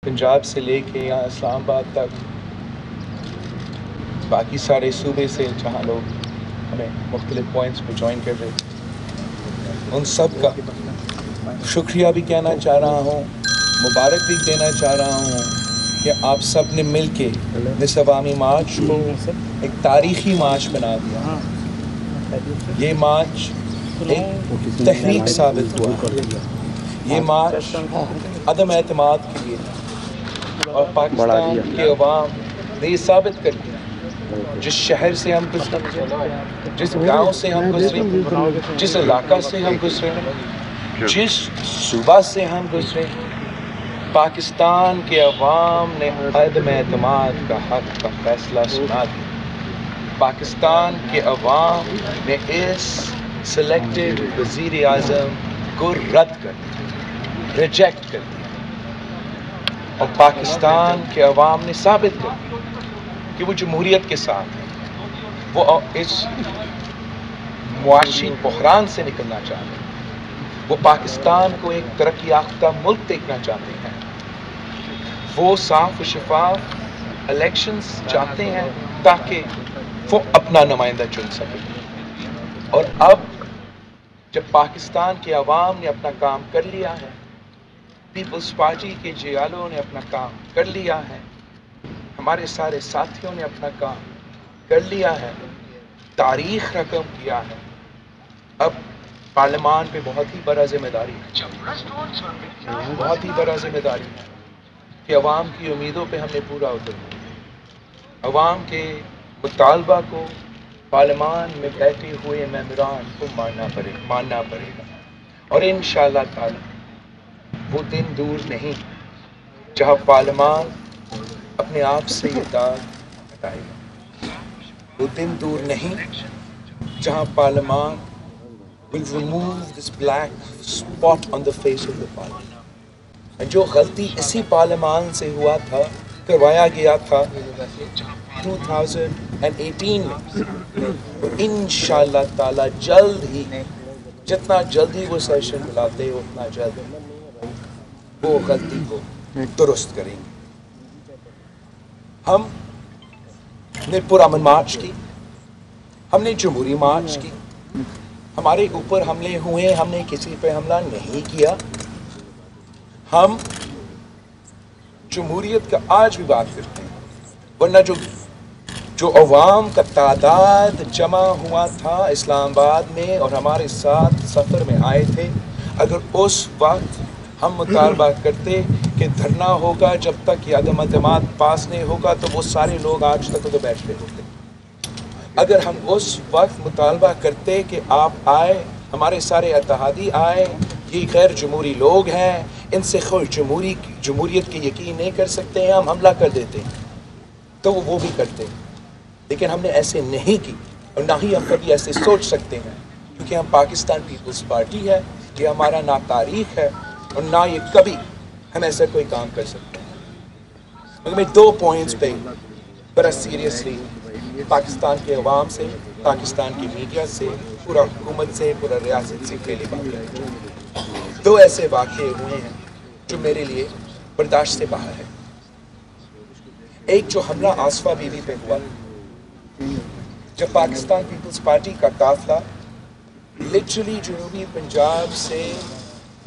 पंजाब से लेके यहाँ इस्लामाबाद तक बाकी सारे सूबे से जहाँ लोग हमें मुख्तलिफ पॉइंट्स पे ज्वाइन कर रहे थे, उन सब का शुक्रिया भी कहना चाह रहा हूँ, मुबारक भी देना चाह रहा हूँ कि आप सब ने मिल के इस अवामी मार्च को एक तारीख़ी मार्च बना दिया। ये मार्च एक तहरीक साबित हुआ। ये मार्च अदम एतमाद के लिए था और पाकिस्तान के अवाम ने ये साबित कर दिया, जिस शहर से हम गुजरे, जिस गांव से हम गुजरे, जिस इलाका से हम गुजरे, जिस सूबा से हम गुजरे, पाकिस्तान के अवाम ने अदम एतमाद का हक का फैसला सुना दिया। पाकिस्तान के अवाम ने इस सिलेक्टेड वज़ीर आज़म को रद्द कर दिया, रिजेक्ट कर दिया, और पाकिस्तान के अवाम ने साबित कर दिया कि वो जमहूरियत के साथ है, वो इस मुआशी बहरान से निकलना चाहते हैं, वो पाकिस्तान को एक तरक्की याफ्ता मुल्क देखना चाहते हैं, वो साफ और शफाफ इलेक्शंस चाहते हैं ताकि वो अपना नुमाइंदा चुन सके। और अब जब पाकिस्तान के अवाम ने अपना काम कर लिया है, पीपल्स पार्टी के जियालों ने अपना काम कर लिया है, हमारे सारे साथियों ने अपना काम कर लिया है, तारीख रकम किया है, अब पार्लियामान पे बहुत ही बड़ा जिम्मेदारी है, बहुत ही बड़ा जिम्मेदारी है कि अवाम की उम्मीदों पे हमने पूरा उतरना है। अवाम के मुतालबा को पार्लियामान में बैठे हुए मेंबरान को मानना पड़ेगा और इंशाअल्लाह ताला वो दिन दूर नहीं जहाँ पार्लियामान अपने आप से ये दाग हटाएगा। वो दिन दूर नहीं जहाँ पार्लियामान will remove this black spot on the face of the parliament. जो गलती इसी पार्लियामान से हुआ था, करवाया गया था 2018 में, तो इंशाअल्लाह ताला जल्द ही, जितना जल्दी वो सेशन बुलाते हैं उतना जल्द वो गलती को दुरुस्त करेंगे। हमने पुरअमन मार्च की, हमने जमहूरी मार्च की, हमारे ऊपर हमले हुए, हमने किसी पे हमला नहीं किया। हम जमहूरियत का आज भी बात करते हैं, वरना जो अवाम का तादाद जमा हुआ था इस्लामाबाद में और हमारे साथ सफ़र में आए थे, अगर उस वक्त हम मुतालबा करते कि धरना होगा जब तक ये अदम एतमाद पास नहीं होगा, तो वो सारे लोग आज तक तो बैठे होते। अगर हम उस वक्त मुतालबा करते कि आप आए, हमारे सारे इत्तेहादी आए, ये गैर जमहूरी लोग हैं, इनसे खुद जमहूरियत की यकीन नहीं कर सकते हैं, हम हमला कर देते हैं, तो वो भी करते हैं। लेकिन हमने ऐसे नहीं की और ना ही हम कभी ऐसे सोच सकते हैं, क्योंकि हम पाकिस्तान पीपल्स पार्टी है, ये हमारा ना तारीख है और ना ये कभी हम ऐसा कोई काम कर सकते हैं। मैं 2 पॉइंट्स पे बड़ा सीरियसली पाकिस्तान के अवाम से, पाकिस्तान की मीडिया से, पूरा हुकूमत से, पूरा रियासत से पहली बात करें। 2 ऐसे वाक़े हुए हैं जो मेरे लिए बर्दाश्त से बाहर है। एक जो हमला आसफा बीवी पे हुआ, जब पाकिस्तान पीपल्स पार्टी का काफिला लिटरली जनूबी पंजाब से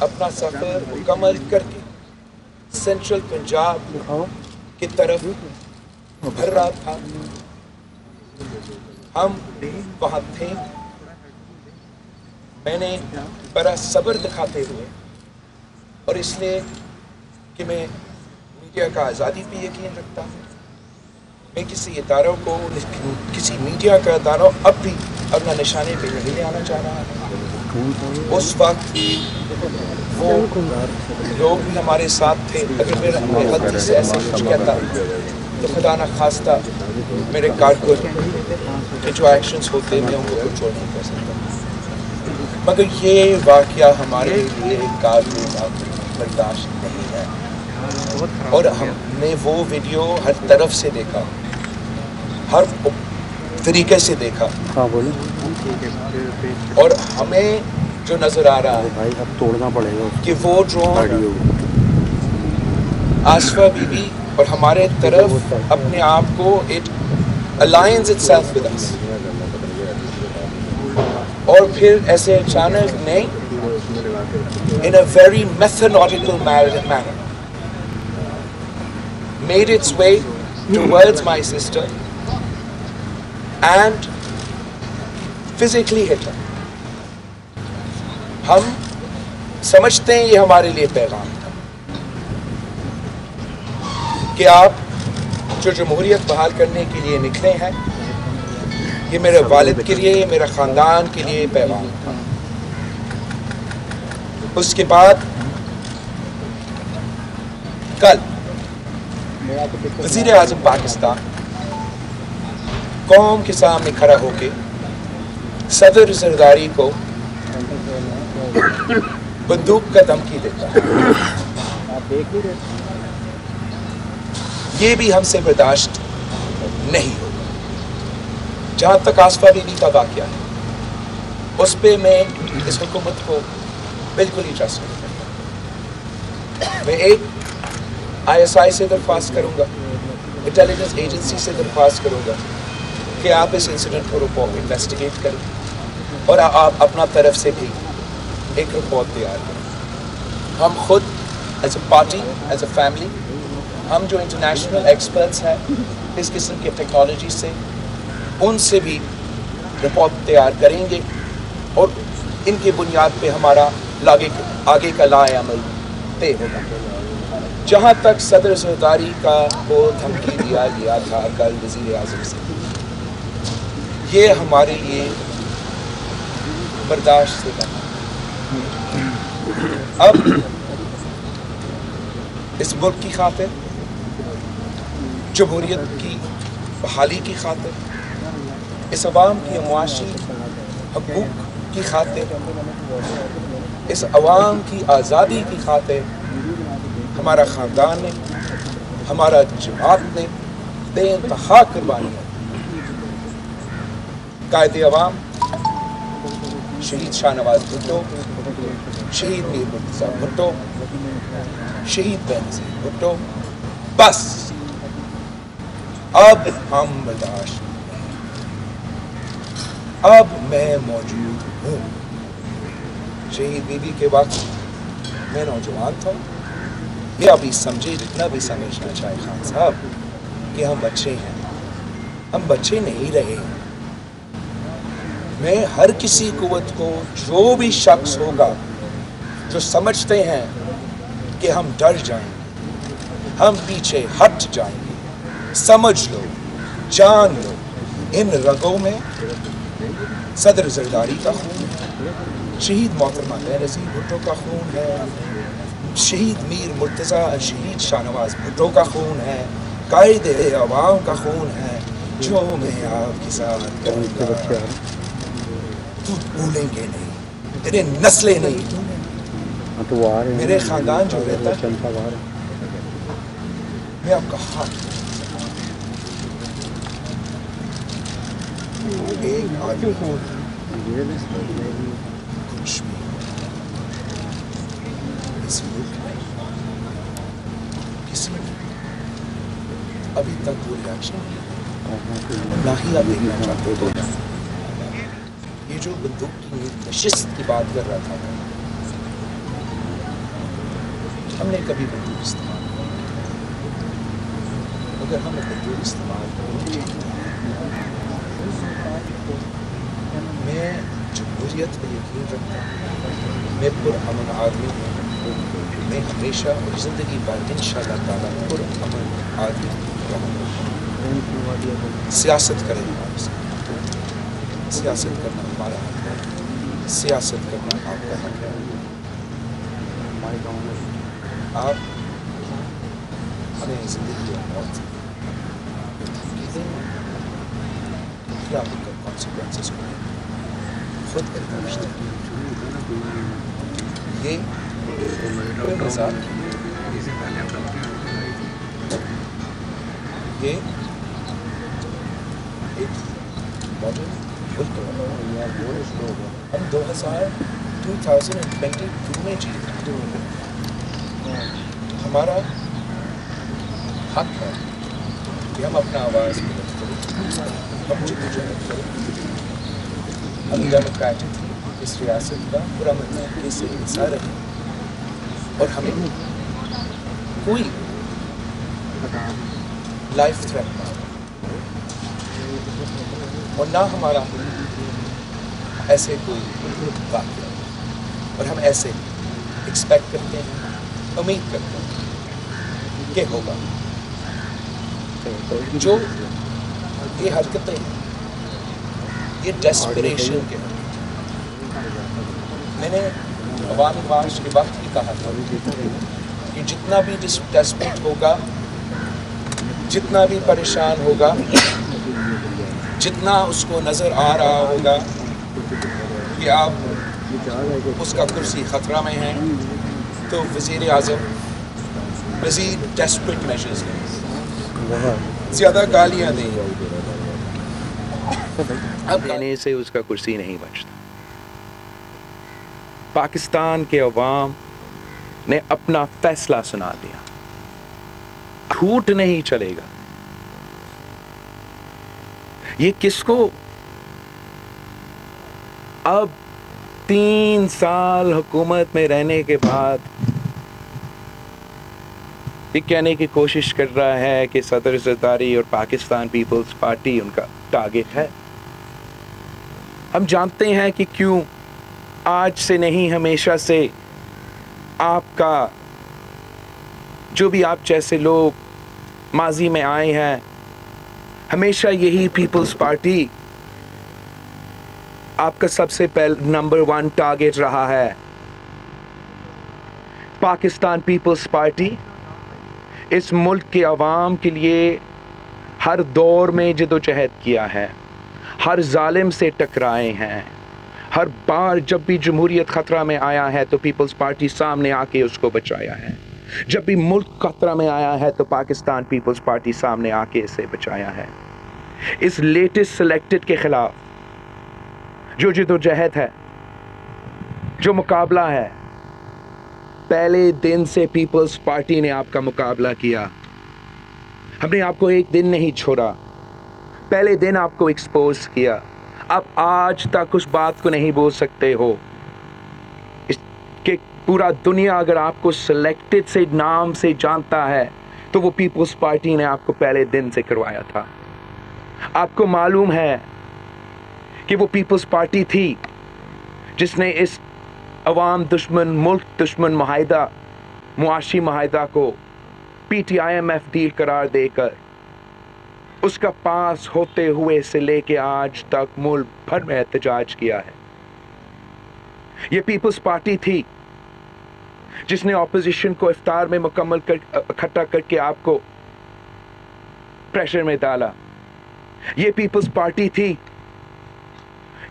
अपना सफ़र मुकम्मल करके सेंट्रल पंजाब की तरफ भर रहा था, हम वहाँ थे। मैंने बड़ा सब्र दिखाते हुए, और इसलिए कि मैं मीडिया का आज़ादी पे यकीन रखता हूँ, मैं किसी इदारों को, किसी मीडिया का इदारा अब भी अपना निशाने पे नहीं ले आना चाह रहा है। उस वक्त वो लोग भी हमारे साथ थे। अगर मेरा गलती से ऐसे कुछ कहता तो खुदा न खास्ता मेरे कारकुन के जो एक्शंस होते मैं उनको कंट्रोल नहीं कर सकता, मगर ये वाक़या हमारे लिए काबिल बर्दाश्त नहीं है। और हमने वो वीडियो हर तरफ से देखा, हर तरीके से देखा, और हमें जो नज़र आ रहा है भाई अब तोड़ना पड़ेगा कि वो ड्रोन آصفہ بی بی اور ہمارے طرف اپنے آپ کو it aligns itself with us. اور پھر ایسے اچانک نہیں, in a very methodical manner made its way towards my sister and physically hit her. ہم سمجھتے ہیں یہ ہمارے لیے پیغام تھا کہ آپ جو جمہوریت بحال کرنے کے لیے نکلے ہیں, یہ میرے والد کے لیے, میرے خاندان کے لیے پیغام تھا. اس کے بعد کل وزیر اعظم پاکستان قوم کے سامنے کھڑا ہو کے صدر زرداری کو بندوق کا دھمکی دیتا ہے. یہ بھی ہم سے برداشت نہیں ہوگا. جہاں تک آصفہ بی بی کا واقعہ ہے, اس پہ میں اس حکومت کو بالکل ہی ٹرسٹ نہیں کرتا. میں ایک ISI سے درخواست کروں گا, انٹیلیجنس ایجنسی سے درخواست کروں گا کہ آپ اس انسیڈنٹ کو انویسٹیگیٹ کریں اور آپ اپنا طرف سے بھی ایک رپورٹ تیار کریں. ہم خود as a party, as a family, ہم جو انٹرنیشنل ایکسپرٹس ہیں اس قسم کے ٹیکنالوجی سے, ان سے بھی رپورٹ تیار کریں گے اور ان کی بنیاد پہ ہمارا آگے کا لائے عمل طے ہوگا. جہاں تک صدر زرداری کا کو دھمکی دیا گیا تھا کل وزیر اعظم سے, یہ ہمارے لیے برداشت سے کرنا. اب اس ملک کی خاطر, جمہوریت کی بحالی کی خاطر, اس عوام کی معاشی حقوق کی خاطر, اس عوام کی آزادی کی خاطر ہمارا خاندان نے, ہمارا جماعت نے بے انتہا قربانی. قائد عوام شہید شاہ نواز بھٹو, شہید میر مرتضیٰ بھٹو, شہید بینظیر بھٹو, بس اب ہم برداشت, اب میں موجود ہوں. شہید بی بی کے وقت میں نوجوان تھا. یہ ابھی سمجھے جتنا بھی سمجھنا چاہے خان صاحب کہ ہم بچے ہیں, ہم بچے نہیں رہے. میں ہر کسی قوت کو, جو بھی شخص ہوگا جو سمجھتے ہیں کہ ہم ڈر جائیں گے, ہم پیچھے ہٹ جائیں گے, سمجھ لو, جان لو, ان رگوں میں صدر زرداری کا خون ہے, شہید محترمہ بینظیر بھٹو کا خون ہے, شہید میر مرتضیٰ, شہید شاہ نواز بھٹو کا خون ہے, قائد عوام کا خون ہے. جو میں آپ کے ساتھ کروں گا تو بھولیں گے نہیں, تیرے نسلیں نہیں, میرے خاندان جو رہتا ہے, میں آپ کا ہاتھ ایک آدمی کچھ بھی اس ملک میں کسی نے ابھی تک وہ ریاکشن نہ ہی آپ دیکھنا چاہتے تو. یہ جو بندوق کی نشست کی بات کر رہا تھا, ہم نے کبھی بندوق استعمال نہیں کیا. اگر ہم بندوق استعمال کریں, میں جمہوریت پہ یقین رکھتا ہوں, میں پرامن آدمی ہوں, میں ہمیشہ اور زندگی بھر انشاءاللہ تعالیٰ پرامن آدمی رہوں گا. سیاست کریں ہمارے ساتھ, سیاست کرنا ہمارا حق ہے, سیاست کرنا آپ کا حق ہے. آپ ہمیں زندگی اور موت کیا کانسیکوینسز کو خود برداشت ہے. یہ کوئی مزاق, یہ ایک ماڈرن ملک ہے. ہم 2022 میں جیتے ہیں. ہمارا حق ہے کہ ہم اپنا آواز بلند کریں، ہم جدوجہد کریں. ہم ڈیموکریٹک اس ریاست کا پورا مطلب سے حصہ رہے، اور ہمیں کوئی لائف تھریٹ نہ ہو، اور نہ ہمارا ایسے کوئی واقعہ. اور ہم ایسے ایکسپیکٹ کرتے ہیں، امید کرتے ہیں کہ ہوگا. جو یہ حرکتیں ہیں، یہ ڈیسپریشن کے ہیں. میں نے عوامی مارچ کے وقت ہی کہا تھا کہ جتنا بھی ڈیسپریٹ ہوگا، جتنا بھی پریشان ہوگا، جتنا اس کو نظر آ رہا ہوگا کہ آپ اس کا کرسی خطرہ میں ہے، تو وزیر اعظم مزید ڈیسپریٹ میجرز لیں، زیادہ گالیاں دیں. اب دینے سے اس کا کرسی نہیں بچتا. پاکستان کے عوام نے اپنا فیصلہ سنا دیا، جھوٹ نہیں چلے گا. یہ کس کو اب 3 سال حکومت میں رہنے کے بعد یہ کہنے کی کوشش کر رہا ہے کہ صدر زرداری اور پاکستان پیپلز پارٹی ان کا ٹارگٹ ہے. ہم جانتے ہیں کہ کیوں آج سے نہیں، ہمیشہ سے آپ کا جو بھی آپ جیسے لوگ ماضی میں آئے ہیں، ہمیشہ یہی پیپلز پارٹی آپ کا سب سے نمبر 1 ٹارگٹ رہا ہے. پاکستان پیپلز پارٹی اس ملک کے عوام کے لیے ہر دور میں جدوجہد کیا ہے، ہر ظالم سے ٹکرائے ہیں. ہر بار جب بھی جمہوریت خطرہ میں آیا ہے تو پیپلز پارٹی سامنے آ کے اس کو بچایا ہے. جب بھی ملک خطرہ میں آیا ہے تو پاکستان پیپلز پارٹی سامنے آ کے اسے بچایا ہے. اس لیٹسٹ سلیکٹڈ کے خلاف جو جدوجہد ہے، جو مقابلہ ہے، پہلے دن سے پیپلز پارٹی نے آپ کا مقابلہ کیا. ہم نے آپ کو ایک دن نہیں چھوڑا، پہلے دن آپ کو ایکسپوز کیا. اب آج تک اس بات کو نہیں بول سکتے ہو کہ پورا دنیا اگر آپ کو سلیکٹڈ سے نام سے جانتا ہے تو وہ پیپلز پارٹی نے آپ کو پہلے دن سے کروایا تھا. آپ کو معلوم ہے کہ وہ پیپلز پارٹی تھی جس نے اس عوام دشمن، ملک دشمن معاہدہ، معاشی معاہدہ کو PTIMF ڈیل قرار دے کر اس کا پاس ہوتے ہوئے سے لے کے آج تک ملک بھر میں احتجاج کیا ہے. یہ پیپلز پارٹی تھی جس نے اپوزیشن کو افطار میں مکمل اکٹھا کر کے آپ کو پریشر میں ڈالا. یہ پیپلز پارٹی تھی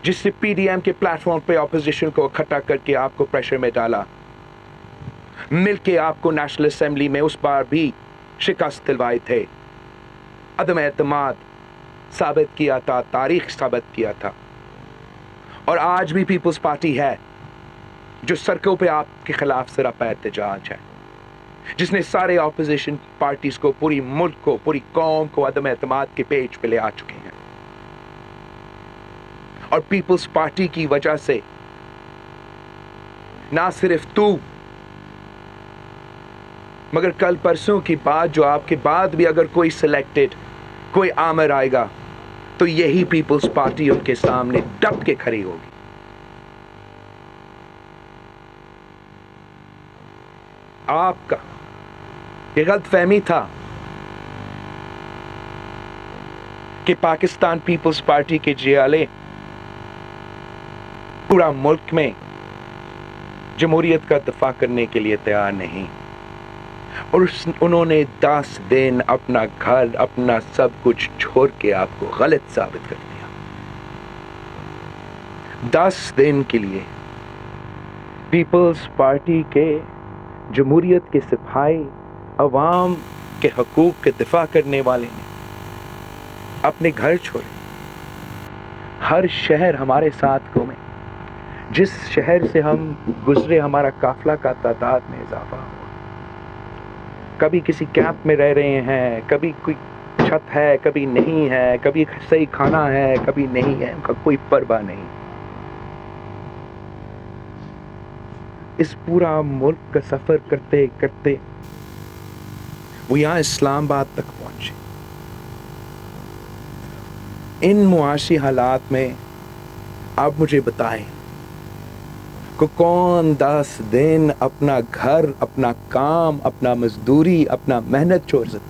جس نے PDM کے پلیٹ فارم پہ اپوزیشن کو اکٹھا کر کے آپ کو پریشر میں ڈالا. مل کے آپ کو نیشنل اسمبلی میں اس بار بھی شکست دلوائے تھے، عدم اعتماد ثابت کیا تھا، تاریخ ثابت کیا تھا. اور آج بھی پیپلز پارٹی ہے جو سڑکوں پہ آپ کے خلاف سراپا احتجاج ہے، جس نے سارے اپوزیشن پارٹیز کو، پوری ملک کو، پوری قوم کو عدم اعتماد کے پیج پہ لے آ چکے ہیں. اور پیپلز پارٹی کی وجہ سے نہ صرف تو، مگر کل پرسوں کی بات جو آپ کے بعد بھی اگر کوئی سلیکٹڈ، کوئی آمر آئے گا تو یہی پیپلز پارٹی ان کے سامنے ڈٹ کے کھڑی ہوگی. آپ کا یہ غلط فہمی تھا کہ پاکستان پیپلز پارٹی کے جیالے پورا ملک میں جمہوریت کا دفاع کرنے کے لیے تیار نہیں، اور انہوں نے 10 دن اپنا گھر، اپنا سب کچھ چھوڑ کے آپ کو غلط ثابت کر دیا. 10 دن کے لیے پیپلز پارٹی کے جمہوریت کے سپاہی، عوام کے حقوق کے دفاع کرنے والے نے اپنے گھر چھوڑے. ہر شہر ہمارے ساتھ گھومے، جس شہر سے ہم گزرے ہمارا قافلہ کا تعداد میں اضافہ ہوا. کبھی کسی کیمپ میں رہ رہے ہیں، کبھی کوئی چھت ہے کبھی نہیں ہے، کبھی صحیح کھانا ہے کبھی نہیں ہے، ان کا کوئی پرواہ نہیں۔ اس پورا ملک کا سفر کرتے کرتے وہ یہاں اسلام آباد تک پہنچے۔ ان معاشی حالات میں آپ مجھے بتائیں کہ کون 10 دن اپنا گھر، اپنا کام، اپنا مزدوری، اپنا محنت چھوڑ سکتا؟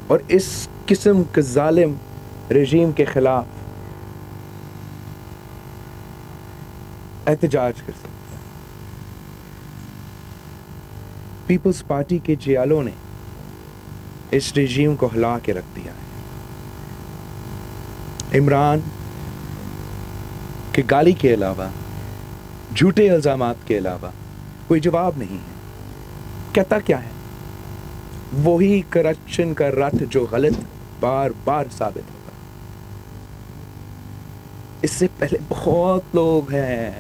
اور اس قسم کے ظالم رژیم کے خلاف احتجاج کر سکتا؟ پیپلز پارٹی کے جیالوں نے اس رژیم کو ہلا کے رکھ دیا ہے۔ عمران کہ گالی کے علاوہ، جھوٹے الزامات کے علاوہ کوئی جواب نہیں ہے۔ کہتا کیا ہے؟ وہی کرپشن کا رٹ جو غلط بار بار ثابت ہوگا۔ اس سے پہلے بہت لوگ ہیں،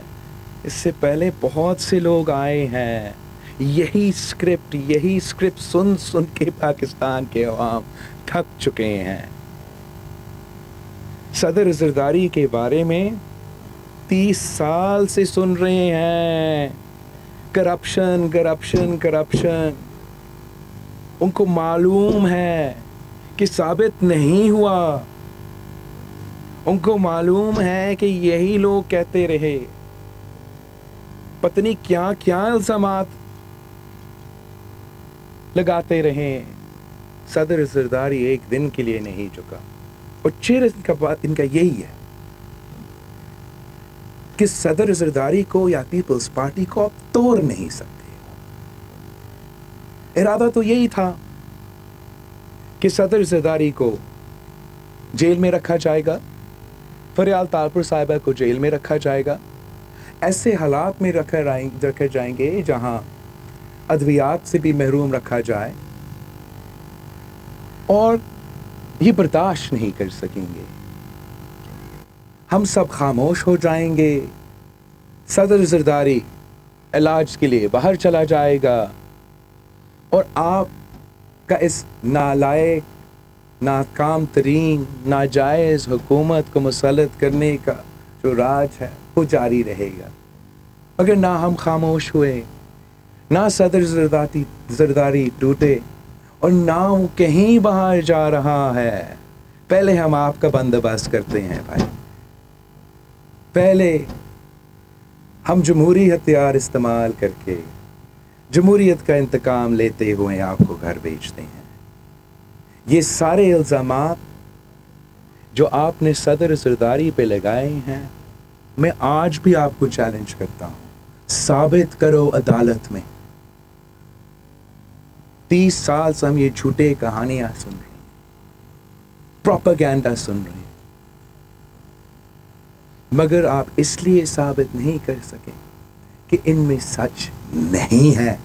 اس سے پہلے بہت سے لوگ آئے ہیں، یہی اسکرپٹ سن سن کے پاکستان کے عوام تھک چکے ہیں۔ صدر زرداری کے بارے میں 30 سال سے سن رہے ہیں، کرپشن کرپشن کرپشن۔ ان کو معلوم ہے کہ ثابت نہیں ہوا، ان کو معلوم ہے کہ یہی لوگ کہتے رہے، پتہ نہیں کیا کیا الزامات لگاتے رہے۔ صدر زرداری ایک دن کے لیے نہیں جھکا، اور چہرہ ان کا یہی ہے کہ صدر زرداری کو یا پیپلز پارٹی کو آپ توڑ نہیں سکتے۔ ارادہ تو یہی تھا کہ صدر زرداری کو جیل میں رکھا جائے گا، فریال تالپور صاحبہ کو جیل میں رکھا جائے گا، ایسے حالات میں رکھے جائیں گے جہاں ادویات سے بھی محروم رکھا جائے، اور یہ برداشت نہیں کر سکیں گے۔ ہم سب خاموش ہو جائیں گے، صدر زرداری علاج کے لیے باہر چلا جائے گا، اور آپ کا اس نالائق، ناکام ترین، ناجائز حکومت کو مسلط کرنے کا جو راج ہے وہ جاری رہے گا۔ مگر نہ ہم خاموش ہوئے، نہ صدر زرداری ٹوٹے، اور نہ وہ کہیں باہر جا رہا ہے۔ پہلے ہم آپ کا بندوبست کرتے ہیں بھائی، پہلے ہم جمہوری ہتھیار استعمال کر کے جمہوریت کا انتقام لیتے ہوئے آپ کو گھر بھیجتے ہیں۔ یہ سارے الزامات جو آپ نے صدر زرداری پہ لگائے ہیں، میں آج بھی آپ کو چیلنج کرتا ہوں، ثابت کرو عدالت میں۔ 30 سال سے ہم یہ جھوٹے کہانیاں سن رہے ہیں، پروپیگنڈا سن رہے ہیں، مگر آپ اس لیے ثابت نہیں کر سکے کہ ان میں سچ نہیں ہے۔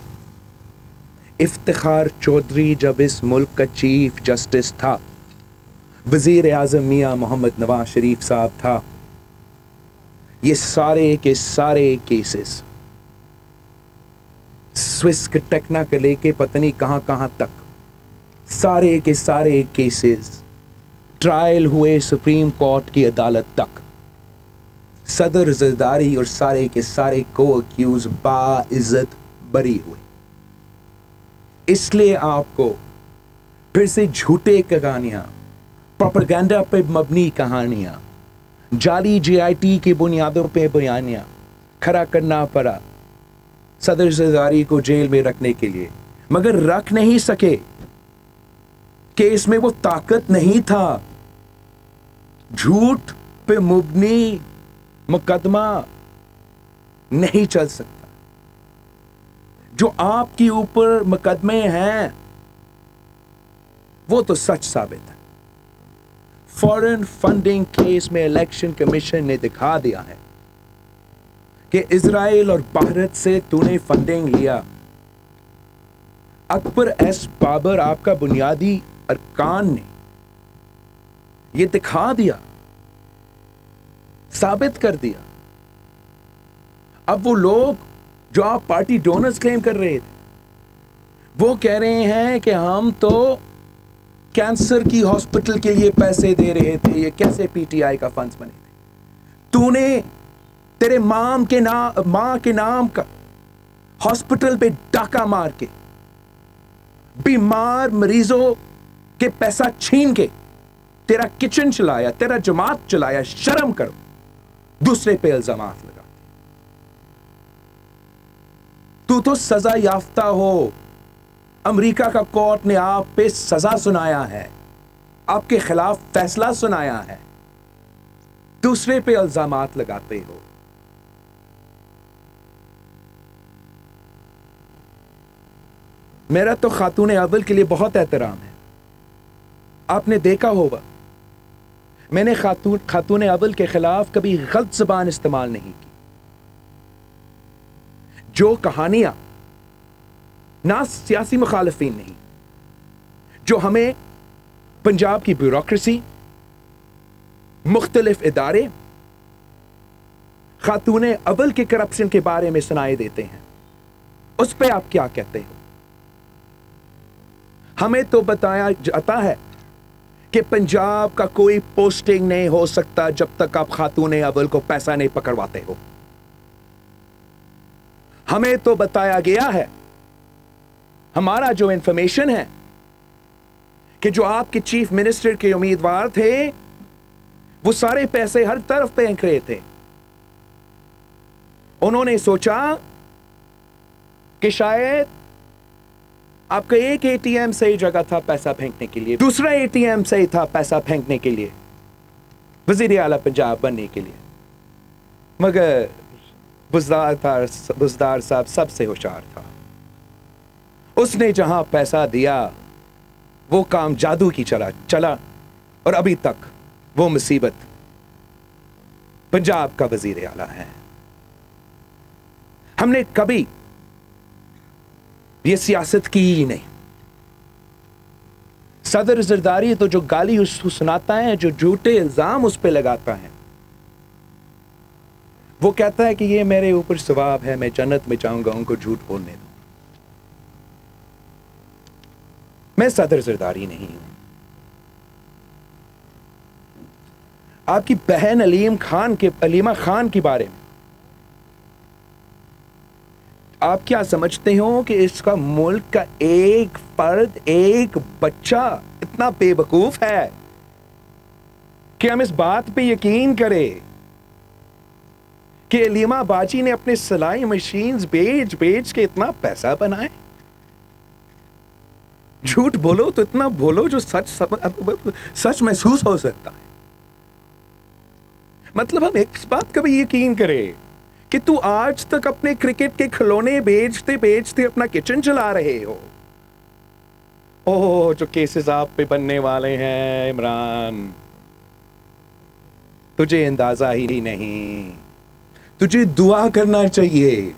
افتخار چودھری جب اس ملک کا چیف جسٹس تھا، وزیر اعظم میاں محمد نواز شریف صاحب تھا، یہ سارے کے سارے کیسز، سوئس کے ٹیکنا کے لے کے پتہ نہیں کہاں کہاں تک، سارے کے سارے کیسز ٹرائل ہوئے سپریم کورٹ کی عدالت تک۔ صدر زرداری اور سارے کے سارے کو اکیوز باعزت بری ہوئے۔ اس لیے آپ کو پھر سے جھوٹے کہانیاں، پروپیگنڈا پہ مبنی کہانیاں، جعلی GIT کی بنیادوں پہ بیانیاں کھڑا کرنا پڑا صدر زرداری کو جیل میں رکھنے کے لیے، مگر رکھ نہیں سکے کہ اس میں وہ طاقت نہیں تھا۔ جھوٹ پہ مبنی مقدمہ نہیں چل سکتا۔ جو آپ کے اوپر مقدمے ہیں وہ تو سچ ثابت ہے۔ فورن فنڈنگ کیس میں الیکشن کمیشن نے دکھا دیا ہے کہ اسرائیل اور بھارت سے تو نے فنڈنگ لیا۔ اکبر ایس بابر آپ کا بنیادی ارکان نے یہ دکھا دیا، ثابت کر دیا۔ اب وہ لوگ جو آپ پارٹی ڈونرز کلیم کر رہے تھے، وہ کہہ رہے ہیں کہ ہم تو کینسر کی ہاسپٹل کے لیے پیسے دے رہے تھے. یہ کیسے پی ٹی آئی کا فنڈز بنے تھے؟ تو نے تیرے ماں کے نام کا ہاسپٹل پہ ڈاکہ مار کے بیمار مریضوں کے پیسہ چھین کے تیرا کچن چلایا، تیرا جماعت چلایا. شرم کرو. دوسرے پہ الزامات لگا. تو سزا یافتہ ہو. امریکہ کا کورٹ نے آپ پہ سزا سنایا ہے، آپ کے خلاف فیصلہ سنایا ہے. دوسرے پہ الزامات لگاتے ہو. میرا تو خاتون اول کے لیے بہت احترام ہے. آپ نے دیکھا ہوگا میں نے خاتون اول کے خلاف کبھی غلط زبان استعمال نہیں کی. جو کہانیاں نہ سیاسی مخالفین نہیں، جو ہمیں پنجاب کی بیوروکریسی، مختلف ادارے، خاتون اول کے کرپشن کے بارے میں سنائے دیتے ہیں، اس پہ آپ کیا کہتے ہو؟ ہمیں تو بتایا جاتا ہے کہ پنجاب کا کوئی پوسٹنگ نہیں ہو سکتا جب تک آپ خاتون اول کو پیسہ نہیں پکڑواتے ہو. ہمیں تو بتایا گیا ہے، ہمارا جو انفارمیشن ہے، کہ جو آپ کے چیف منسٹر کے امیدوار تھے وہ سارے پیسے ہر طرف پھینک رہے تھے. انہوں نے سوچا کہ شاید آپ کا ایک اے ٹی ایم صحیح جگہ تھا پیسہ پھینکنے کے لیے، دوسرا اے ٹی ایم صحیح تھا پیسہ پھینکنے کے لیے، وزیر اعلیٰ پنجاب بننے کے لیے. مگر بزدار صاحب سب سے ہوشیار تھا. اس نے جہاں پیسہ دیا وہ کام جادو کی چلا اور ابھی تک وہ مصیبت پنجاب کا وزیر اعلیٰ ہے. ہم نے کبھی یہ سیاست کی ہی نہیں. صدر زرداری تو جو گالی اس کو سناتا ہے، جو جھوٹے الزام اس پہ لگاتا ہے، وہ کہتا ہے کہ یہ میرے اوپر ثواب ہے، میں جنت میں جاؤں گا، ان کو جھوٹ بولنے دو. میں صدر زرداری نہیں ہوں. آپ کی بہن علیمہ خان کے بارے میں آپ کیا سمجھتے ہو کہ اس کا ملک کا ایک فرد، ایک بچہ اتنا بے وقوف ہے کہ ہم اس بات پہ یقین کرے کہ علیمہ باجی نے اپنے سلائی مشینز بیچ کے اتنا پیسہ بنائے؟ جھوٹ بولو تو اتنا بولو جو سچ محسوس ہو سکتا ہے. مطلب ہم اس بات کا بھی یقین کرے کہ تو آج تک اپنے کرکٹ کے کھلونے بیچتے اپنا کچن چلا رہے ہو. اوہ جو کیسز آپ پہ بننے والے ہیں عمران، تجھے اندازہ ہی نہیں. تجھے دعا کرنا چاہیے،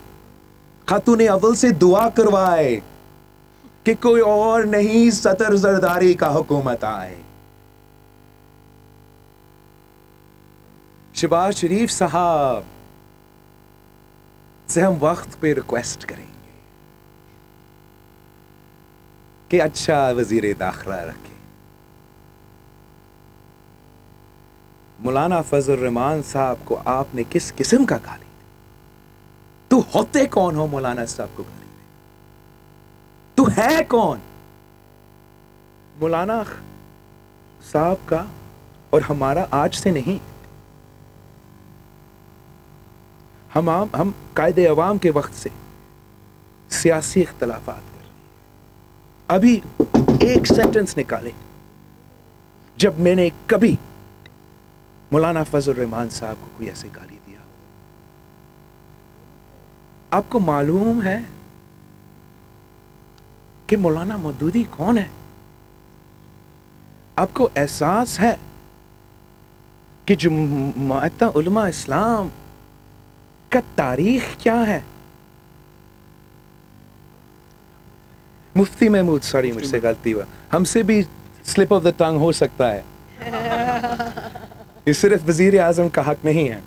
خاتون اول سے دعا کروائے کہ کوئی اور نہیں صدر زرداری کا حکومت آئے. شہباز شریف صاحب سے ہم وقت پہ ریکویسٹ کریں گے کہ اچھا وزیر داخلہ رکھے. مولانا فضل الرحمان صاحب کو آپ نے کس قسم کا گالی دی؟ تو ہوتے کون ہو مولانا صاحب کو گالی دی؟ تو ہے کون؟ مولانا صاحب کا اور ہمارا آج سے نہیں، ہم قائد عوام کے وقت سے سیاسی اختلافات کر رہے ہیں. ابھی ایک سینٹنس نکالے جب میں نے کبھی مولانا فضل الرحمان صاحب کو کوئی ایسے گالی دیا؟ آپ کو معلوم ہے کہ مولانا مودودی کون ہے؟ آپ کو احساس ہے کہ جماعت علماء اسلام کا تاریخ کیا ہے؟ مفتی محمود، سوری مجھ سے غلطی ہوا، ہم سے بھی سلپ آف دا ٹنگ ہو سکتا ہے، یہ صرف وزیر اعظم کا حق نہیں ہے.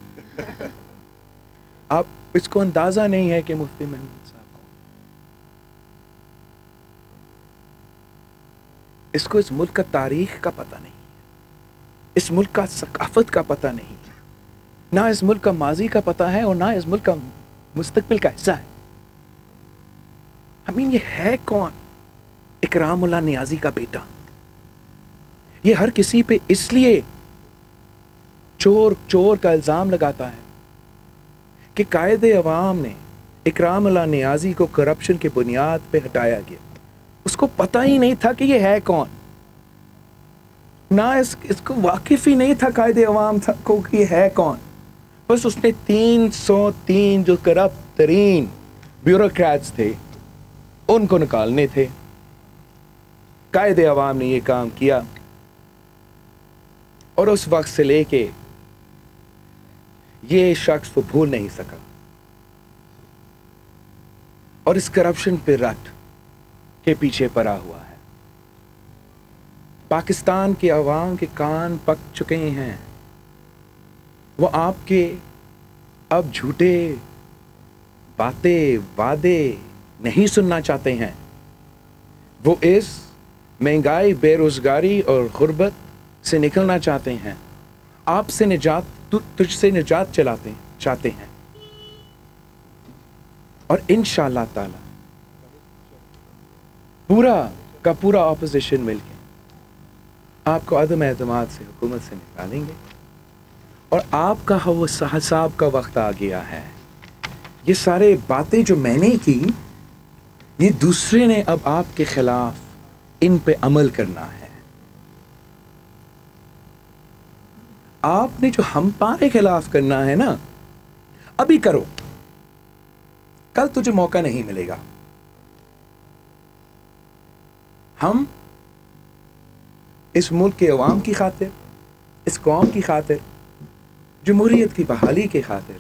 آپ اس کو اندازہ نہیں ہے کہ مفتی محمود صاحب کو، اس کو اس ملک کا تاریخ کا پتہ نہیں، اس ملک کا ثقافت کا پتہ نہیں، نہ اس ملک کا ماضی کا پتہ ہے اور نہ اس ملک کا مستقبل کا حصہ ہے۔ یہ ہے کون؟ اکرام اللہ نیازی کا بیٹا۔ یہ ہر کسی پہ اس لیے چور چور کا الزام لگاتا ہے کہ قائد عوام نے اکرام اللہ نیازی کو کرپشن کی بنیاد پہ ہٹایا گیا۔ اس کو پتہ ہی نہیں تھا کہ یہ ہے کون، نہ اس کو واقف ہی نہیں تھا قائد عوام کو کہ یہ ہے کون۔ بس اس نے 303 جو کرپٹ ترین بیوروکریٹس تھے ان کو نکالنے تھے۔ قائد عوام نے یہ کام کیا اور اس وقت سے لے کے یہ شخص وہ بھول نہیں سکا، اور اس کرپشن پہ رٹ کے پیچھے پڑا ہوا ہے۔ پاکستان کے عوام کے کان پک چکے ہیں، وہ آپ کے اب جھوٹے باتیں وعدے نہیں سننا چاہتے ہیں۔ وہ اس مہنگائی، بے روزگاری اور غربت سے نکلنا چاہتے ہیں، آپ سے نجات، تجھ سے نجات چاہتے ہیں، اور انشاءاللہ تعالی پورا کا پورا اپوزیشن مل کے آپ کو عدم اعتماد سے حکومت سے نکالیں گے، اور آپ کا وہ حساب کا وقت آ گیا ہے۔ یہ سارے باتیں جو میں نے کی، یہ دوسرے نے اب آپ کے خلاف ان پہ عمل کرنا ہے۔ آپ نے جو ہمارے خلاف کرنا ہے نا، ابھی کرو، کل تجھے موقع نہیں ملے گا۔ ہم اس ملک کے عوام کی خاطر، اس قوم کی خاطر، جمہوریت کی بحالی کی خاطر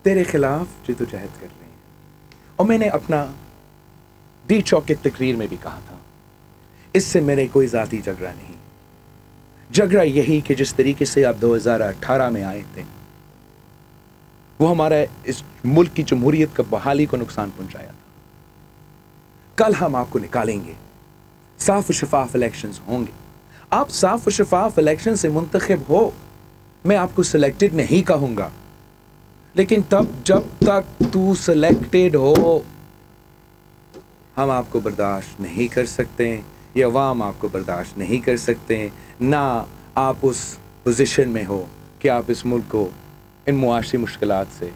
تیرے خلاف جدوجہد کر رہے ہیں۔ اور میں نے اپنا ڈی چوک کی تقریر میں بھی کہا تھا، اس سے میرے کوئی ذاتی جھگڑا نہیں، جھگڑا یہی کہ جس طریقے سے آپ 2018 میں آئے تھے، وہ ہمارا اس ملک کی جمہوریت کا بحالی کو نقصان پہنچایا تھا۔ کل ہم آپ کو نکالیں گے، صاف و شفاف الیکشنز ہوں گے۔ آپ صاف و شفاف الیکشن سے منتخب ہو، میں آپ کو سلیکٹڈ نہیں کہوں گا، لیکن جب تک تو سلیکٹڈ ہو، ہم آپ کو برداشت نہیں کر سکتے، یہ عوام آپ کو برداشت نہیں کر سکتے، نہ آپ اس پوزیشن میں ہو کہ آپ اس ملک کو ان معاشی مشکلات سے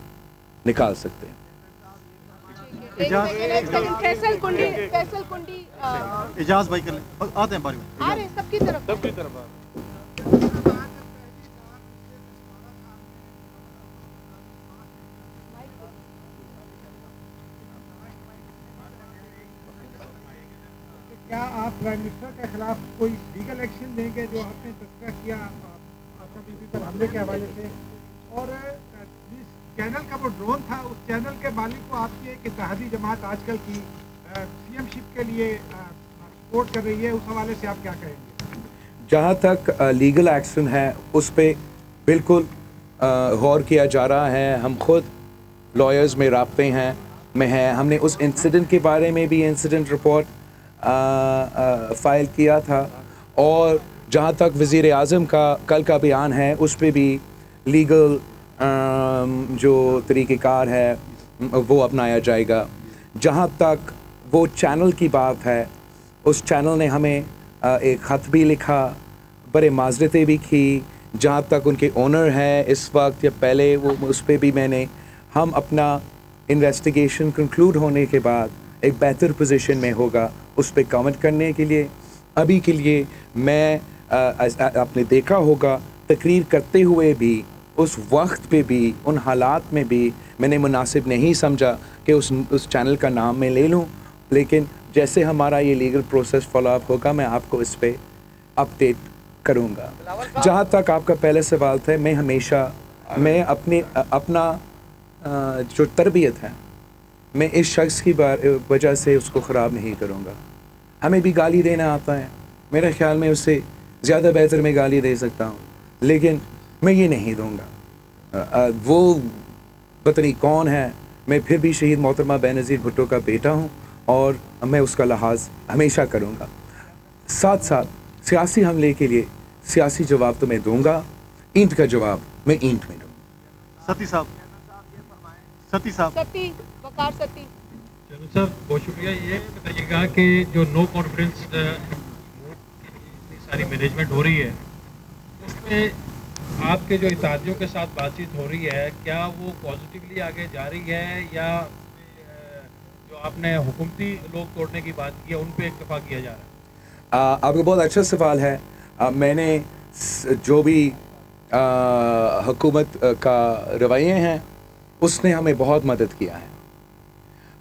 نکال سکتے ہیں۔ فیصل کنڈی اجاز بھائی کر لیں، آتے ہیں باری میں، آ رہے ہیں سب کی طرف۔ کیا آپ پرائم منسٹر کے خلاف کوئی لیگل ایکشن لیں گے جو آپ نے تذکرہ کیا آشا بی بی پر حملے کے حوالے سے؟ اور جس چینل کا وہ ڈرون تھا، اس چینل کے مالک کو آپ کی ایک اتحادی جماعت آج کل کی سی ایم شپ کے لیے سپورٹ کر رہی ہے، اس حوالے سے آپ کیا کہیں گے؟ جہاں تک لیگل ایکشن ہے اس پہ بالکل غور کیا جا رہا ہے۔ ہم خود لائرز میں رابطے میں ہیں، ہم نے اس انسیڈنٹ کے بارے میں بھی انسیڈنٹ رپورٹ فائل کیا تھا، اور جہاں تک وزیر اعظم کا کل کا بیان ہے اس پہ بھی لیگل جو طریقہ کار ہے وہ اپنایا جائے گا۔ جہاں تک وہ چینل کی بات ہے، اس چینل نے ہمیں ایک خط بھی لکھا، بڑے معذرتیں بھی کی۔ جہاں تک ان کے اونر ہیں اس وقت یا پہلے، وہ اس پہ بھی ہم اپنا انویسٹیگیشن کنکلوڈ ہونے کے بعد ایک بہتر پوزیشن میں ہوگا اس پہ کامنٹ کرنے کے لیے۔ ابھی کے لیے میں آپ نے دیکھا ہوگا تقریر کرتے ہوئے بھی، اس وقت پہ بھی، ان حالات میں بھی میں نے مناسب نہیں سمجھا کہ اس چینل کا نام میں لے لوں، لیکن جیسے ہمارا یہ لیگل پروسیس فالو اپ ہوگا میں آپ کو اس پہ اپڈیٹ کروں گا۔ جہاں تک آپ کا پہلے سوال تھا، میں ہمیشہ اپنا جو تربیت ہے، میں اس شخص کی وجہ سے اس کو خراب نہیں کروں گا۔ ہمیں بھی گالی دینا آتا ہے، میرے خیال میں اس سے زیادہ بہتر میں گالی دے سکتا ہوں، لیکن میں یہ نہیں دوں گا۔ وہ पता नहीं कौन है, मैं फिर भी शहीद मोहतरमा बेनज़ीर भुट्टो का बेटा हूँ और मैं उसका लिहाज हमेशा करूँगा। साथ साथ सियासी हमले के लिए सियासी जवाब तो मैं दूँगा, ईंट का जवाब मैं ईंट में दूँगा। सती साहब, सती साहब। सती, वकार सती। चलो सर, बहुत शुक्रिया। ये बताइएगा कि जो नो कॉन्फिडेंस इतनी सारी मैनेजमेंट हो रही है, उसमें आपके जो इत्तेहादियों के साथ बातचीत हो रही है, क्या वो पॉजिटिवली आगे जा रही है या जो आपने हुकूमती लोग तोड़ने की बात की है उन पे इत्तेफाक किया जा रहा है? आपका बहुत अच्छा सवाल है। मैंने जो भी हुकूमत का रवैये हैं उसने हमें बहुत मदद किया है।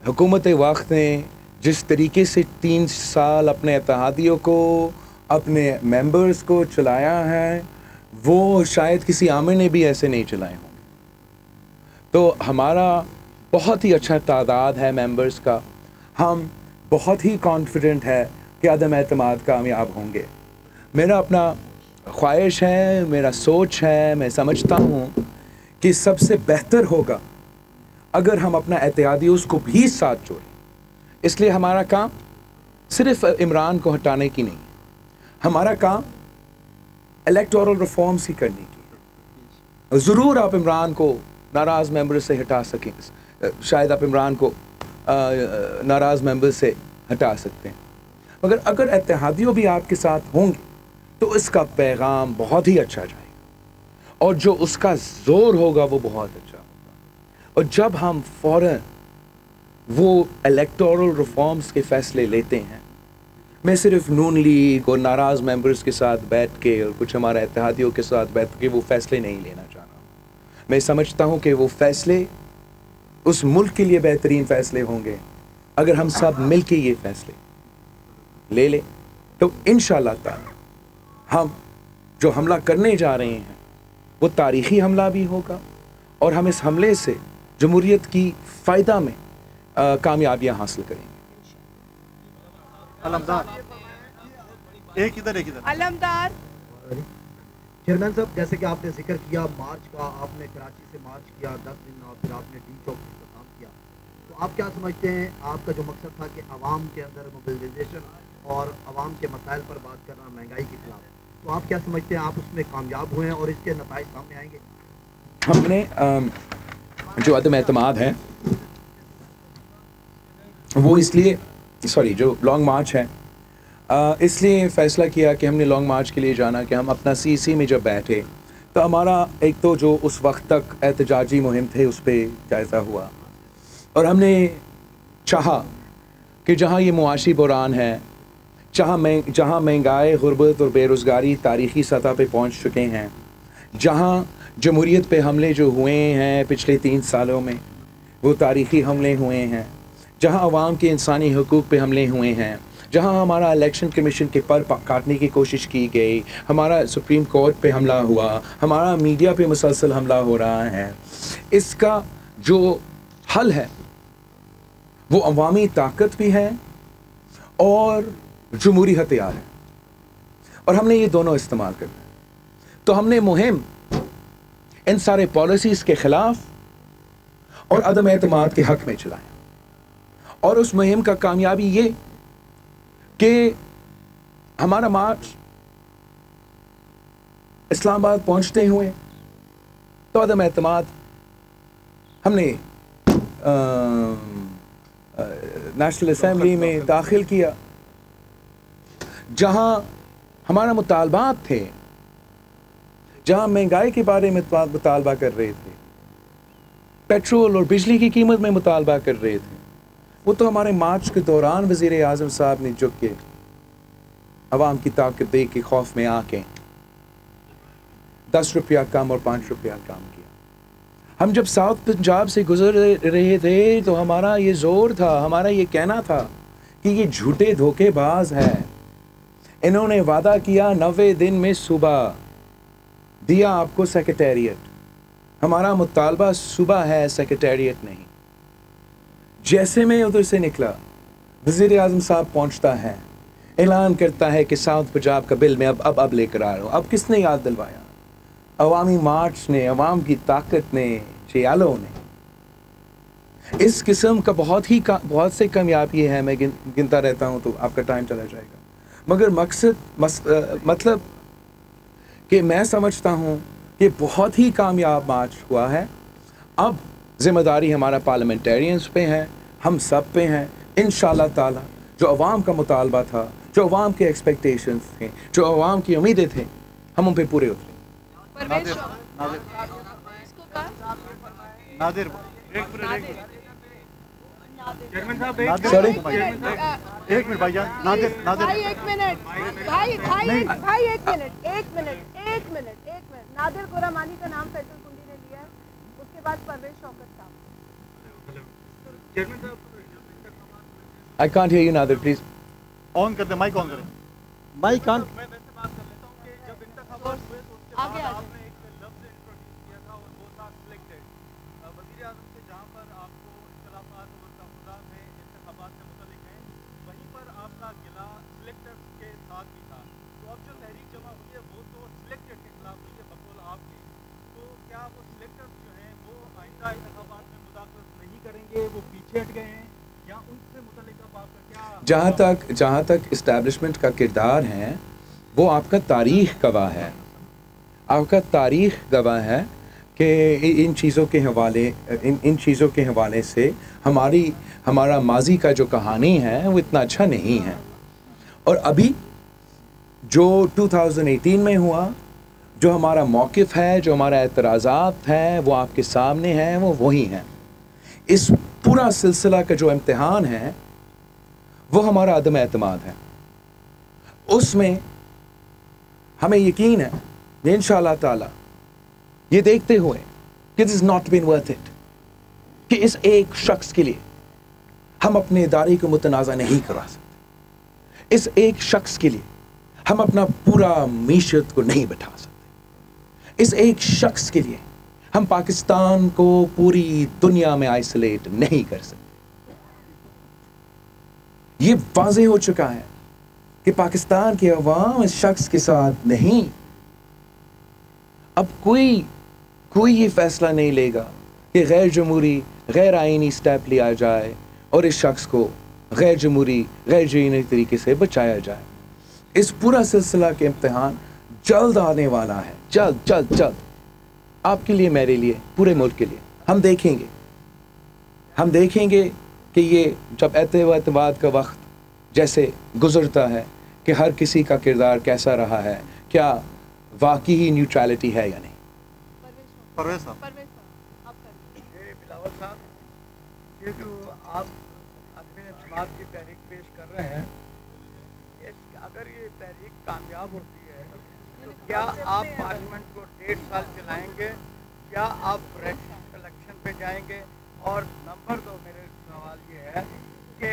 हुकूमत वक्त ने जिस तरीके से 3 साल अपने इत्तेहादियों को, अपने मेंबर्स को चलाया है, वो शायद किसी आमिर ने भी ऐसे नहीं चलाए होंगे। तो हमारा बहुत ही अच्छा तादाद है मेंबर्स का। हम बहुत ही कॉन्फिडेंट है कि अदम एतमाद कामयाब होंगे। मेरा अपना ख्वाहिश है, मेरा सोच है, मैं समझता हूँ कि सबसे बेहतर होगा अगर हम अपना एहतियाती उसको भी साथ जोड़ें। इसलिए हमारा काम सिर्फ इमरान को हटाने की नहीं, हमारा काम इलेक्टोरल रिफॉर्म्स ही करने की है। ज़रूर आप इमरान को नाराज़ मेंबर से हटा सकें, शायद आप इमरान को नाराज़ मेंबर से हटा सकते हैं, मगर अगर इत्तेहादियों भी आपके साथ होंगे तो इसका पैगाम बहुत ही अच्छा जाएगा और जो उसका ज़ोर होगा वो बहुत अच्छा होगा। और जब हम फ़ौरन वो इलेक्टोरल रिफॉर्म्स के फ़ैसले लेते हैं, मैं सिर्फ नून लीग और नाराज़ मेंबर्स के साथ बैठ के और कुछ हमारे इत्तेहादियों के साथ बैठ के वो फ़ैसले नहीं लेना चाह रहा। मैं समझता हूँ कि वो फ़ैसले उस मुल्क के लिए बेहतरीन फ़ैसले होंगे अगर हम सब मिल के ये फ़ैसले ले लें। तो इंशाअल्लाह ताला हम जो हमला करने जा रहे हैं वो तारीख़ी हमला भी होगा और हम इस हमले से जमहूरियत की फ़ायदा में कामयाबियाँ हासिल करेंगे। अलमदार, एक इधर एक इधर। अलमदार। चेयरमैन साहब, जैसे कि आपने जिक्र किया मार्च का, आपने कराची से मार्च किया 10 दिन और फिर आपने डी चौक का काम किया, तो आप क्या समझते हैं आपका जो मकसद था कि आवाम के अंदर मोबिलाइजेशन और आवाम के मसाइल पर बात करना महंगाई के खिलाफ, तो आप क्या समझते हैं आप उसमें कामयाब हुए हैं और इसके नताइज सामने आएंगे? हमने जो अदम एतमाद है वो इसलिए जो लॉन्ग मार्च है इसलिए फ़ैसला किया कि हमने लॉन्ग मार्च के लिए जाना कि हम अपना सीसी में जब बैठे तो हमारा एक तो जो उस वक्त तक एहतजाजी मुहिम थे उस पर जायज़ा हुआ और हमने चाहा कि जहाँ ये मुआशी बुरान है, जहाँ महंगाई, गुर्बत और बेरोज़गारी तारीख़ी सतह पे पहुँच चुके हैं, जहाँ जमहूरियत पे हमले जो हुए हैं पिछले 3 सालों में वो तारीख़ी हमले हुए हैं, जहाँ अवाम के इंसानी हकूक़ पे हमले हुए हैं, जहाँ हमारा इलेक्शन कमीशन के पर काटने की कोशिश की गई, हमारा सुप्रीम कोर्ट पे हमला हुआ, हमारा मीडिया पे मुसलसल हमला हो रहा है, इसका जो हल है वो अवामी ताकत भी है और जमहूरी हथियार है और हमने ये दोनों इस्तेमाल करना है। तो हमने मुहिम इन सारे पॉलिसीज़ के ख़िलाफ़ और अदम एतमाद के हक़ में चलाया और उस मुहिम का कामयाबी ये कि हमारा मार्च इस्लामाबाद पहुंचते हुए तो अदम एतमाद हमने नेशनल असम्बली में दाखिल किया, जहां हमारा मुतालबात थे, जहां महंगाई के बारे में मुतालबा कर रहे थे, पेट्रोल और बिजली की कीमत में मुतालबा कर रहे थे, वो तो हमारे मार्च के दौरान वज़ीर आज़म साहब ने झुक के अवाम की ताकत दे के खौफ में आके 10 रुपया कम और 5 रुपया कम किया। हम जब साउथ पंजाब से गुजर रहे थे तो हमारा ये ज़ोर था, हमारा ये कहना था कि ये झूठे धोखेबाज हैं, इन्होंने वादा किया 90 दिन में सुबह, दिया आपको सेक्रेटेरिएट, हमारा मुतालबा सुबह है सेक्रेटेरिएट नहीं। जैसे मैं उधर से निकला वज़ीर आज़म साहब पहुंचता है, ऐलान करता है कि साउथ पंजाब का बिल मैं अब लेकर आ रहा हूँ। अब किसने याद दिलवाया? अवामी मार्च ने, अवाम की ताकत ने, चियालों ने। इस किस्म का बहुत से कामयाबी है, मैं गिनता रहता हूँ तो आपका टाइम चला जाएगा, मगर मतलब कि मैं समझता हूँ कि बहुत ही कामयाब मार्च हुआ है। अब ज़िम्मेदारी हमारा पार्लियामेंटेरियंस पे है, हम सब पे हैं। इंशाअल्लाह ताला जो अवाम का मुतालबा था, जो अवाम के एक्सपेक्टेशंस थे, जो अवाम की उम्मीदें थे, हम उन पे पूरे उतरे। नादिर नादिर चेयरमैन साहब Sorry? एक मिनट भाईजान, नादिर नादिर भाई एक मिनट, भाई एक मिनट। नादिर गोरामानी का नाम फैसल कुंडी ने लिया है, उसके बाद परवेज शौकत साहब। चेयरमैन साहब I can't hear you, Nadir, please. On कर दे, माइक ऑन करें। Mic on. आगे आ जहाँ तक इस्टेब्लिशमेंट का किरदार है, वो आपका तारीख़ गवाह है। आपका तारीख़ गवाह है कि इन चीज़ों के हवाले से हमारा माजी का जो कहानी है वो इतना अच्छा नहीं है। और अभी जो 2018 में हुआ, जो हमारा मौक़िफ़ है, जो हमारा एतराज़ात है, वो आपके सामने हैं, वो वही हैं। इस पूरा सिलसिला का जो इम्तिहान है वो हमारा अदम एतमाद है। उसमें हमें यकीन है कि इंशाअल्लाह ताला ये देखते हुए कि this is not been worth it, कि इस एक शख्स के लिए हम अपने इदारे को मुतनाज़ा नहीं करा सकते, इस एक शख्स के लिए हम अपना पूरा मीशत को नहीं बैठा सकते, इस एक शख्स के लिए हम पाकिस्तान को पूरी दुनिया में आइसोलेट नहीं कर सकते। ये वाज़े हो चुका है कि पाकिस्तान के अवाम इस शख्स के साथ नहीं। अब कोई ये फैसला नहीं लेगा कि गैर जमहूरी, गैर आईनी स्टेप लिया जाए और इस शख्स को गैर जमहूरी, गैर आईनी तरीके से बचाया जाए। इस पूरा सिलसिला के इम्तिहान जल्द आने वाला है, जल्द आपके लिए, मेरे लिए, पूरे मुल्क के लिए। हम देखेंगे कि ये जब एतवाद का वक्त जैसे गुज़रता है कि हर किसी का किरदार कैसा रहा है, क्या वाकई ही न्यूट्रलिटी है या नहीं। परवेज साहब, बिलावल साहब, ये जो आप अपने समाज की तहरीक पेश कर रहे हैं, अगर ये तहरीक कामयाब होती है तो क्या आप पार्लियामेंट को 1.5 साल चलाएंगे या आप इलेक्शन पे जाएंगे? और नंबर 2 मेरे सवाल ये है कि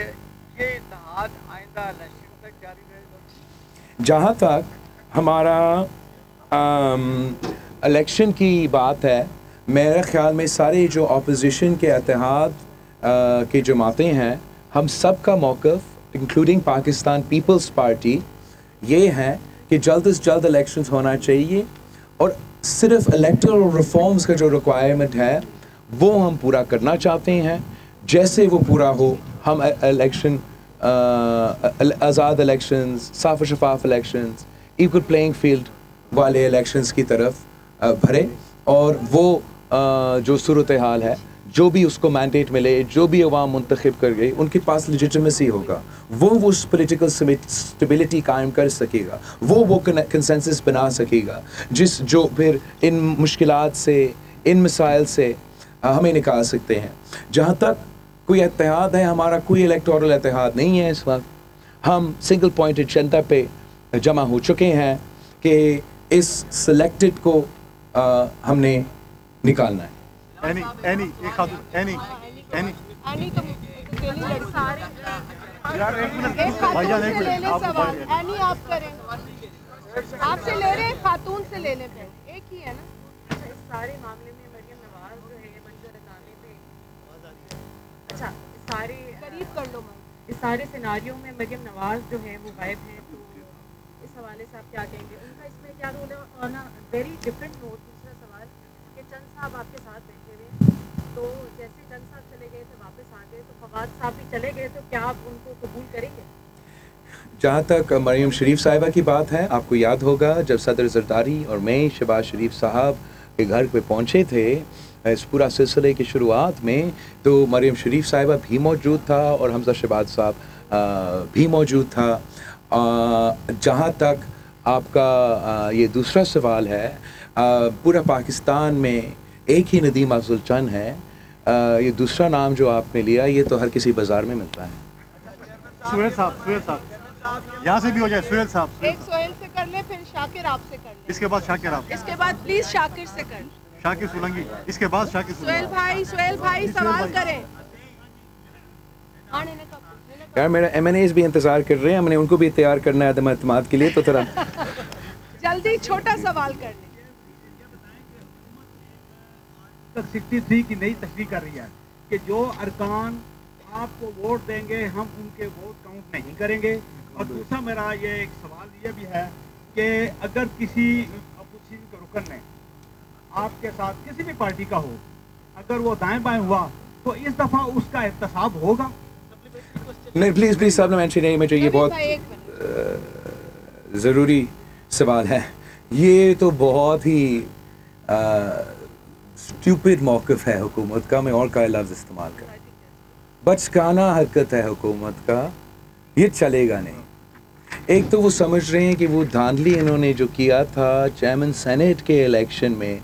ये इत्तेहाद आइंदा इलेक्शन तक जारी रहेगा? जहाँ तक हमारा इलेक्शन की बात है, मेरे ख़्याल में सारे जो अपोजिशन के इत्तेहाद की जमातें हैं, हम सब का मौक़िफ़ इंक्लूडिंग पाकिस्तान पीपल्स पार्टी ये है कि जल्द से जल्द इलेक्शंस होना चाहिए और सिर्फ इलेक्टोरल रिफॉर्म्स का जो रिक्वायरमेंट है वो हम पूरा करना चाहते हैं। जैसे वो पूरा हो, हम इलेक्शन, आज़ाद इलेक्शंस, साफ और शफाफ इलेक्शंस, इक्वल प्लेइंग फील्ड वाले इलेक्शंस की तरफ भरे और वो जो सूरत हाल है, जो भी उसको मैंडेट मिले, जो भी अवाम मुंतखब कर गई, उनके पास लेजिटिमेसी होगा, वो उस पॉलिटिकल स्टेबिलिटी कायम कर सकेगा, वो कंसेंसस बना सकेगा जो फिर इन मुश्किलात से, इन मसाइल से हमें निकाल सकते हैं। जहाँ तक कोई इत्तेहाद है, हमारा कोई इलेक्टोरल इत्तेहाद नहीं है। इस वक्त हम सिंगल पॉइंट एजेंडा पे जमा हो चुके हैं कि इस सिलेक्टेड को हमने निकालना है। एनी एक खातून, एनी तो अकेली लड़की सारे यार एक मिनट एक भाईजान, एक खातून से ले मिनट ले आप सवाल, एनी आप करें, आपसे ले रहे हैं, खातून से ले लें, एक ही है ना। इस सारे मामले में मरियम नवाज जो है मंजर अताने पे, अच्छा सारे करीब कर लो मैं, इस सारे सिनारियों में मरियम नवाज जो है वो गायब है, तो इस हवाले से आप क्या कहेंगे? उनका इसमें क्या रोल है? On a very different note, दूसरा सवाल कि चंद साहब आपके साथ बैठे हुए तो जैसे जंग साहब चले गए थे वापस आ गए, तो फवाद साहब भी चले गए, तो क्या आप उनको कबूल करेंगे? जहाँ तक मरियम शरीफ साहिबा की बात है, आपको याद होगा जब सदर जरदारी और मैं शहबाज शरीफ साहब के घर पे पहुँचे थे इस पूरा सिलसिले की शुरुआत में, तो मरियम शरीफ साहिबा भी मौजूद था और हमजा शहबाज साहब भी मौजूद था। जहाँ तक आपका ये दूसरा सवाल है, पूरा पाकिस्तान में एक ही नदीम अफजल चंद है। ये दूसरा नाम जो आपने लिया ये तो हर किसी बाज़ार में मिलता है। सुहेल साहब यहाँ से भी हो जाए। सुहेल साहब, एक सोहेल से कर ले, फिर शाकिर आपसे कर ले, इसके बाद शाकिर आप, इसके बाद प्लीज शाकिर से कर। शाकिर सोलंकी, इसके बाद शाकिर सोहेल भाई सवाल करें। यार मेरा MNAs भी इंतज़ार कर रहे हैं, हमने उनको भी तैयार करना है अदम एतमाद के लिए, तो थोड़ा जल्दी छोटा सवाल कर लें। 63 की नई तशरीह कर रही है कि जो अरकान आपको वोट देंगे हम उनके वोट काउंट नहीं करेंगे। और दूसरा मेरा ये एक सवाल ये भी है कि अगर किसी अपोजिशन के रुकन ने आपके साथ किसी भी पार्टी का हो, अगर वो दाएं बाएं हुआ तो इस दफ़ा उसका एहतसाब होगा? नहीं, प्लीज़ सप्लीमेंट्री नहीं, मुझे ये बहुत ज़रूरी सवाल है। ये तो बहुत ही स्टूपिड मौक़िफ़ है हुकूमत का, मैं और का लफ्ज़ इस्तेमाल कर, बचकाना हरकत है हुकूमत का, ये चलेगा नहीं। एक तो वो समझ रहे हैं कि वो धांधली इन्होंने जो किया था चेयरमैन सेनेट के इलेक्शन में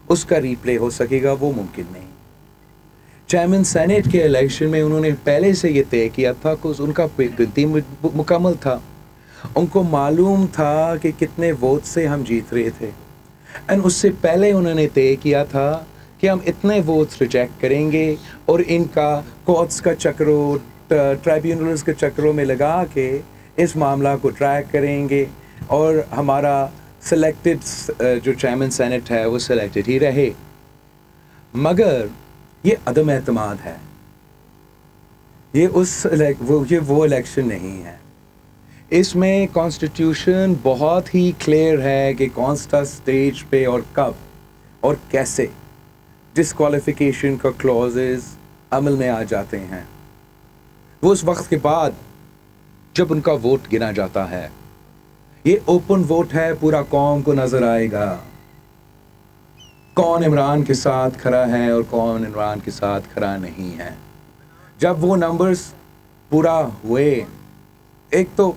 उसका रीप्ले हो सकेगा, वो मुमकिन नहीं। चेयरमैन सेनेट के इलेक्शन में उन्होंने पहले से ये तय किया था कि उनका गिनती मुकम्मल था, उनको मालूम था कि कितने वोट से हम जीत रहे थे, एंड उससे पहले उन्होंने तय किया था कि हम इतने वोट्स रिजेक्ट करेंगे और इनका कोर्ट्स का चक्रों, ट्राइब्यूनल्स के चक्रों में लगा के इस मामला को ट्रैक करेंगे और हमारा सिलेक्टेड जो चेयरमैन सेनेट है वो सिलेक्टेड ही रहे। मगर ये अदम एतमाद है, ये वो इलेक्शन नहीं है। इसमें कॉन्स्टिट्यूशन बहुत ही क्लियर है कि कौन सा स्टेज पे और कब और कैसे डिस्क्वालिफिकेशन का क्लॉजेस अमल में आ जाते हैं। वो उस वक्त के बाद जब उनका वोट गिना जाता है, ये ओपन वोट है, पूरा कौम को नजर आएगा कौन इमरान के साथ खड़ा है और कौन इमरान के साथ खड़ा नहीं है। जब वो नंबर्स पूरा हुए, एक तो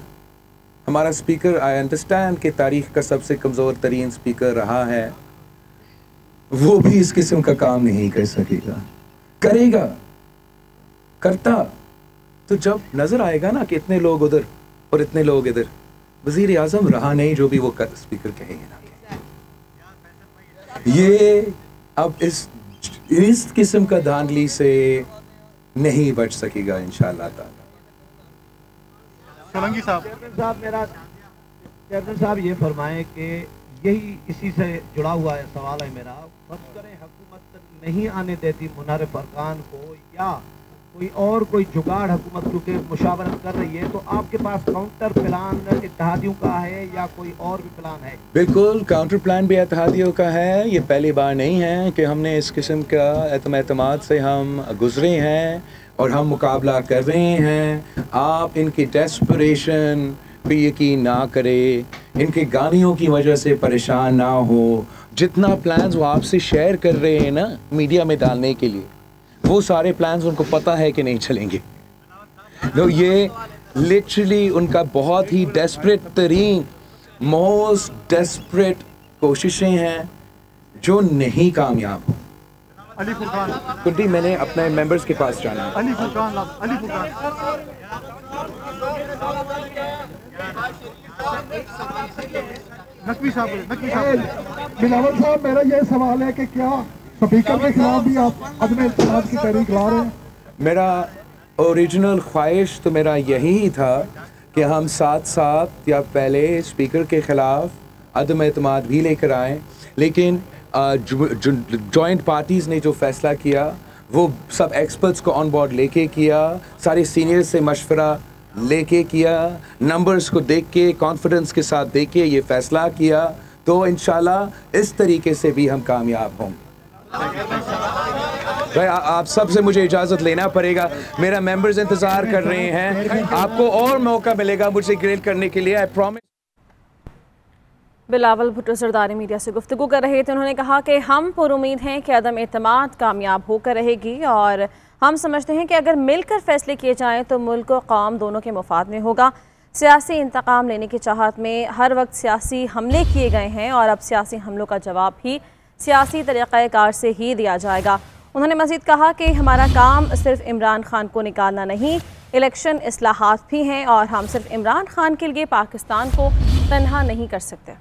हमारा स्पीकर, आई अंडरस्टैंड कि तारीख का सबसे कमज़ोर तरीन स्पीकर रहा है, वो भी इस किस्म का काम नहीं कर सकेगा, करेगा, करता तो जब नज़र आएगा ना कि इतने लोग उधर और इतने लोग इधर, वज़ीर आज़म रहा नहीं जो भी वो स्पीकर कहेंगे ना, ये अब इस किस्म का धांधली से नहीं बच सकेगा इंशाअल्लाह ताला। सोलंकी साहब, चेयरमैन साहब ये फरमाएं कि यही इसी से जुड़ा हुआ है सवाल है मेरा। फर्ज करें हुकूमत नहीं आने देती मुनारिफ अरकान को, या कोई जुगाड़ हुकूमत क्योंकि मुशावरत कर रही है, तो आपके पास काउंटर प्लान इत्तेहादियों का है या कोई और भी प्लान है? बिल्कुल, काउंटर प्लान भी इत्तेहादियों का है। ये पहली बार नहीं है कि हमने इस किस्म का एतमाद से हम गुजरे हैं और हम मुकाबला कर रहे हैं। आप इनकी डेस्परेशन पे यकीन ना करें, इनके गालियों की वजह से परेशान ना हो। जितना प्लान्स वो आपसे शेयर कर रहे हैं ना मीडिया में डालने के लिए, वो सारे प्लान्स उनको पता है कि नहीं चलेंगे। तो ये लिटरली उनका बहुत ही डेस्परेट तरीन, मोस्ट डेस्परेट कोशिशें हैं जो नहीं कामयाब हो। अली फुरकान, कुंडी मैंने अपने मेंबर्स के पास जाना है। अली फुरकान, अली फुरकान, नकवी साहब, बिलावल साहब, मेरा ये सवाल है कि क्या स्पीकर के खिलाफ भी आप अदम इत्तेहाद की तहरीक ला रहे हैं? मेरा ओरिजिनल ख्वाहिश तो मेरा यही था कि हम साथ साथ या पहले स्पीकर के ख़िलाफ़ अदम एतमाद भी लेकर आएँ, लेकिन जॉइंट पार्टीज़ ने जो फ़ैसला किया वो सब एक्सपर्ट्स को ऑन बोर्ड लेके किया, सारे सीनियर्स से मशवरा लेके किया, नंबर्स को देख के कॉन्फिडेंस के साथ देख के ये फ़ैसला किया, तो इंशाल्लाह इस तरीके से भी हम कामयाब होंगे। भाई आप सब से मुझे इजाज़त लेना पड़ेगा, मेरा मेंबर्स इंतज़ार कर रहे हैं, आपको और मौका मिलेगा मुझसे ग्रिल करने के लिए, I promise. Bilawal Bhutto Zardari media से गुफ्तगू कर रहे थे। उन्होंने कहा कि हम पुरुमीद हैं कि अदम एतमाद कामयाब होकर रहेगी और हम समझते हैं कि अगर मिलकर फैसले किए जाएं तो मुल्क और कौम दोनों के मुफाद में होगा। सियासी इंतकाम लेने की चाहत में हर वक्त सियासी हमले किए गए हैं और अब सियासी हमलों का जवाब भी सियासी तरीक़ाकार से ही दिया जाएगा। उन्होंने मज़ीद कहा कि हमारा काम सिर्फ इमरान खान को निकालना नहीं, इलेक्शन इस्लाहात भी हैं और हम सिर्फ इमरान खान के लिए पाकिस्तान को तन्हा नहीं कर सकते।